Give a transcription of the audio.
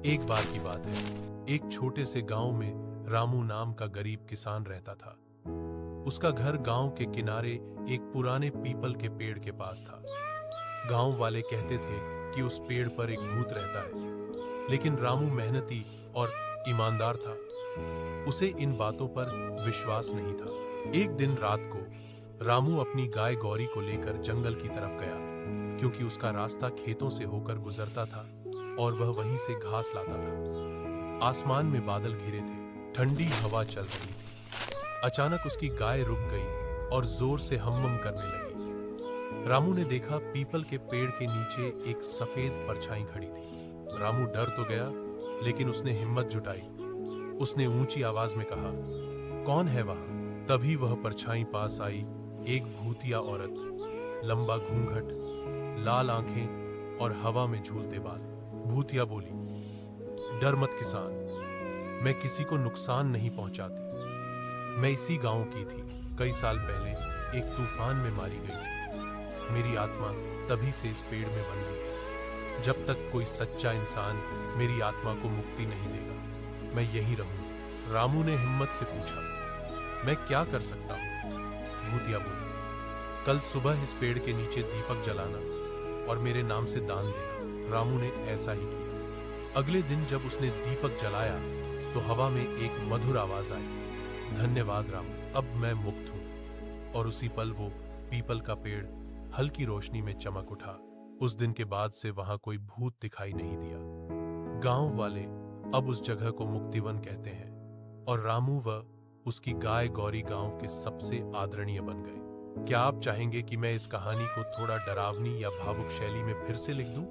एक बार की बात है, एक छोटे से गांव में रामू नाम का गरीब किसान रहता था। उसका घर गांव के किनारे एक पुराने पीपल के पेड़ के पास था। गांव वाले कहते थे कि उस पेड़ पर एक भूत रहता है, लेकिन रामू मेहनती और ईमानदार था। उसे इन बातों पर विश्वास नहीं था। एक दिन रात को रामू अपनी गाय गौरी को लेकर जंगल की तरफ गया, क्योंकि उसका रास्ता खेतों से होकर गुजरता था और वह वहीं से घास लाता था। आसमान में बादल घिरे थे, ठंडी हवा चल रही थी। अचानक उसकी गाय रुक गई और जोर से हम्म करने लगी। रामू ने देखा पीपल के पेड़ के नीचे एक सफेद परछाई खड़ी थी। रामू डर तो गया, लेकिन उसने हिम्मत जुटाई। उसने ऊंची आवाज में कहा, कौन है वहां? तभी वह परछाई पास आई। एक भूतिया औरत, लंबा घूंघट, लाल आंखें और हवा में झूलते बाल। भूतिया बोली, डर मत किसान, मैं किसी को नुकसान नहीं पहुंचाती। मैं इसी गांव की थी। कई साल पहले एक तूफान में मारी गई थी। मेरी आत्मा तभी से इस पेड़ में बंधी है। जब तक कोई सच्चा इंसान मेरी आत्मा को मुक्ति नहीं देगा, मैं यहीं रहूंगा। रामू ने हिम्मत से पूछा, मैं क्या कर सकता हूं? भूतिया बोली, कल सुबह इस पेड़ के नीचे दीपक जलाना और मेरे नाम से दान देना। रामू ने ऐसा ही किया। अगले दिन जब उसने दीपक जलाया तो हवा में एक मधुर आवाज आई, धन्यवाद रामू, अब मैं मुक्त हूं। और उसी पल वो पीपल का पेड़ हल्की रोशनी में चमक उठा। उस दिन के बाद से वहां कोई भूत दिखाई नहीं दिया। गांव वाले अब उस जगह को मुक्तिवन कहते हैं और रामू व उसकी गाय गौरी गांव के सबसे आदरणीय बन गए। क्या आप चाहेंगे कि मैं इस कहानी को थोड़ा डरावनी या भावुक शैली में फिर से लिख दूं?